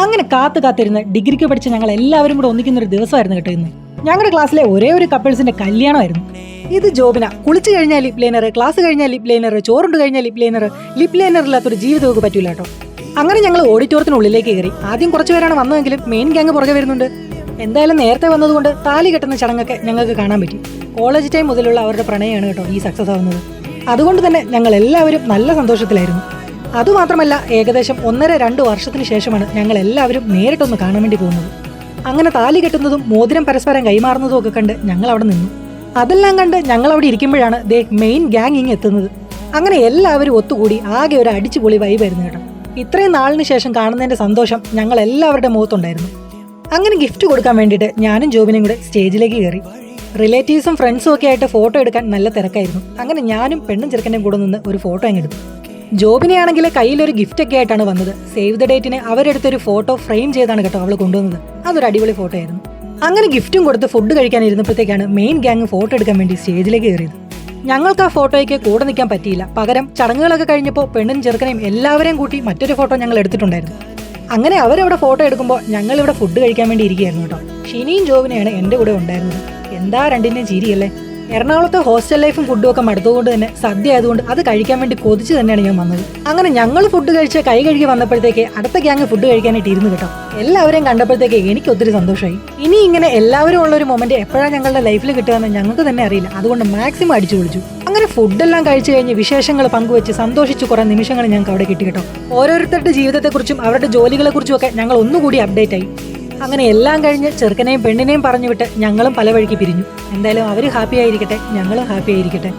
അങ്ങനെ കാത്തിരുന്ന് ഡിഗ്രിക്ക് പഠിച്ച് ഞങ്ങൾ എല്ലാവരും കൂടെ ഒന്നിക്കുന്ന ഒരു ദിവസമായിരുന്നു കേട്ടോ ഇന്ന്. ഞങ്ങളുടെ ക്ലാസ്സിലെ ഒരേ ഒരു കപ്പിൾസിന്റെ കല്യാണമായിരുന്നു. ഇത് ജോബിന. കുളിച്ചു കഴിഞ്ഞാൽ ലിപ് ലൈനർ, ക്ലാസ് കഴിഞ്ഞാൽ ലിപ് ലൈനർ, ചോറുണ്ട് കഴിഞ്ഞാൽ ലിപ് ലൈനർ ഇല്ലാത്തൊരു ജീവിതമൊക്കെ പറ്റൂല കേട്ടോ. അങ്ങനെ ഞങ്ങൾ ഓഡിറ്റോറിയത്തിനുള്ളിലേക്ക് കയറി. ആദ്യം കുറച്ച് പേരാണ് വന്നതെങ്കിലും മെയിൻ ഗ്യാങ് പുറകെ വരുന്നുണ്ട്. എന്തായാലും നേരത്തെ വന്നതുകൊണ്ട് താലി കെട്ടുന്ന ചടങ്ങൊക്കെ ഞങ്ങൾക്ക് കാണാൻ പറ്റി. കോളേജ് ടൈം മുതലുള്ള അവരുടെ പ്രണയമാണ് കേട്ടോ ഈ സക്സസ് ആവുന്നത്. അതുകൊണ്ട് തന്നെ ഞങ്ങൾ എല്ലാവരും നല്ല സന്തോഷത്തിലായിരുന്നു. അതുമാത്രമല്ല, ഏകദേശം 1.5-2 വർഷത്തിന് ശേഷമാണ് ഞങ്ങൾ എല്ലാവരും നേരിട്ടൊന്ന് കാണാൻ വേണ്ടി പോകുന്നത്. അങ്ങനെ താലി കെട്ടുന്നതും മോതിരം പരസ്പരം കൈമാറുന്നതും ഒക്കെ കണ്ട് ഞങ്ങൾ അവിടെ നിന്നു. അതെല്ലാം കണ്ട് ഞങ്ങൾ അവിടെ ഇരിക്കുമ്പോഴാണ് മെയിൻ ഗ്യാങ് ഇങ്ങ് എത്തുന്നത്. അങ്ങനെ എല്ലാവരും ഒത്തുകൂടി ആകെ ഒരു അടിച്ചുപൊളി വൈബായിരുന്നു കേട്ടോ. ഇത്രയും നാളിന് ശേഷം കാണുന്നതിന്റെ സന്തോഷം ഞങ്ങൾ എല്ലാവരുടെ മുഖത്തുണ്ടായിരുന്നു. അങ്ങനെ ഗിഫ്റ്റ് കൊടുക്കാൻ വേണ്ടിയിട്ട് ഞാനും ജോബിനും കൂടെ സ്റ്റേജിലേക്ക് കയറി. റിലേറ്റീവ്സും ഫ്രണ്ട്സും ഒക്കെ ആയിട്ട് ഫോട്ടോ എടുക്കാൻ നല്ല തിരക്കായിരുന്നു. അങ്ങനെ ഞാനും പെണ്ണും ചെറുക്കൻ്റെയും കൂടെ നിന്ന് ഒരു ഫോട്ടോ അങ്ങ് എടുത്തു. ജോബിനെയാണെങ്കിൽ കയ്യിലൊരു ഗിഫ്റ്റ് ഒക്കെ ആയിട്ടാണ് വന്നത്. സേവ് ദ ഡേറ്റിന് അവരെടുത്തൊരു ഫോട്ടോ ഫ്രെയിം ചെയ്താണ് കേട്ടോ അവൾ കൊണ്ടുവന്നത്. അതൊരു അടിപൊളി ഫോട്ടോ ആയിരുന്നു. അങ്ങനെ ഗിഫ്റ്റും കൊടുത്ത് ഫുഡ് കഴിക്കാൻ ഇരുന്നപ്പോഴത്തേക്കാണ് മെയിൻ ഗ്യാങ് ഫോട്ടോ എടുക്കാൻ വേണ്ടി സ്റ്റേജിലേക്ക് കയറിയത്. ഞങ്ങൾക്ക് ആ ഫോട്ടോയ്ക്ക് കൂടെ നിൽക്കാൻ പറ്റിയില്ല. പകരം ചടങ്ങുകളൊക്കെ കഴിഞ്ഞപ്പോൾ പെണ്ണും ചെറുക്കനെയും എല്ലാവരെയും കൂട്ടി മറ്റൊരു ഫോട്ടോ ഞങ്ങൾ എടുത്തിട്ടുണ്ടായിരുന്നു. അങ്ങനെ അവരവിടെ ഫോട്ടോ എടുക്കുമ്പോൾ ഞങ്ങളിവിടെ ഫുഡ് കഴിക്കാൻ വേണ്ടി ഇരിക്കുകയായിരുന്നു കേട്ടോ. ഷിനിയും ജോബിനെയാണ് എൻ്റെ കൂടെ ഉണ്ടായിരുന്നത്. എന്താ രണ്ടിൻ്റെയും ചിരിയല്ലേ. എറണാകുളത്തെ ഹോസ്റ്റൽ ലൈഫും ഫുഡും ഒക്കെ മടുത്തുകൊണ്ട് തന്നെ സദ്യ ആയതുകൊണ്ട് അത് കഴിക്കാൻ വേണ്ടി കൊതിച്ച് തന്നെയാണ് ഞാൻ വന്നത്. അങ്ങനെ ഞങ്ങൾ ഫുഡ് കഴിച്ച് കൈ കഴുകി വന്നപ്പോഴത്തേക്ക് അടുത്ത ഗ്യാങ് ഫുഡ് കഴിക്കാനായിട്ട് ഇരുന്ന് കേട്ടോ. എല്ലാവരെയും കണ്ടപ്പോഴത്തേക്ക് എനിക്ക് ഒത്തിരി സന്തോഷമായി. ഇനി ഇങ്ങനെ എല്ലാവരും ഉള്ളൊരു മൊമെന്റ് എപ്പോഴാണ് ഞങ്ങളുടെ ലൈഫിൽ കിട്ടുകയെന്ന് ഞങ്ങൾക്ക് തന്നെ അറിയില്ല. അതുകൊണ്ട് മാക്സിമം അടിച്ചു പൊളിച്ചു. അങ്ങനെ ഫുഡെല്ലാം കഴിച്ചു കഴിഞ്ഞ് വിശേഷങ്ങൾ പങ്കുവെച്ച് സന്തോഷിച്ച് കുറെ നിമിഷങ്ങൾ ഞങ്ങൾക്ക് അവിടെ കിട്ടി കേട്ടോ. ഓരോരുത്തരുടെ ജീവിതത്തെക്കുറിച്ചും അവരുടെ ജോലികളെക്കുറിച്ചും ഒക്കെ ഞങ്ങൾ ഒന്നുകൂടി അപ്ഡേറ്റ് ആയി. അങ്ങനെ എല്ലാം കഴിഞ്ഞ് ചെറുക്കനെയും പെണ്ണിനെയും പറഞ്ഞു വിട്ട് ഞങ്ങളും പല വഴിക്ക് പിരിഞ്ഞു. എന്തായാലും അവർ ഹാപ്പി ആയിരിക്കട്ടെ, ഞങ്ങളും ഹാപ്പി ആയിരിക്കട്ടെ.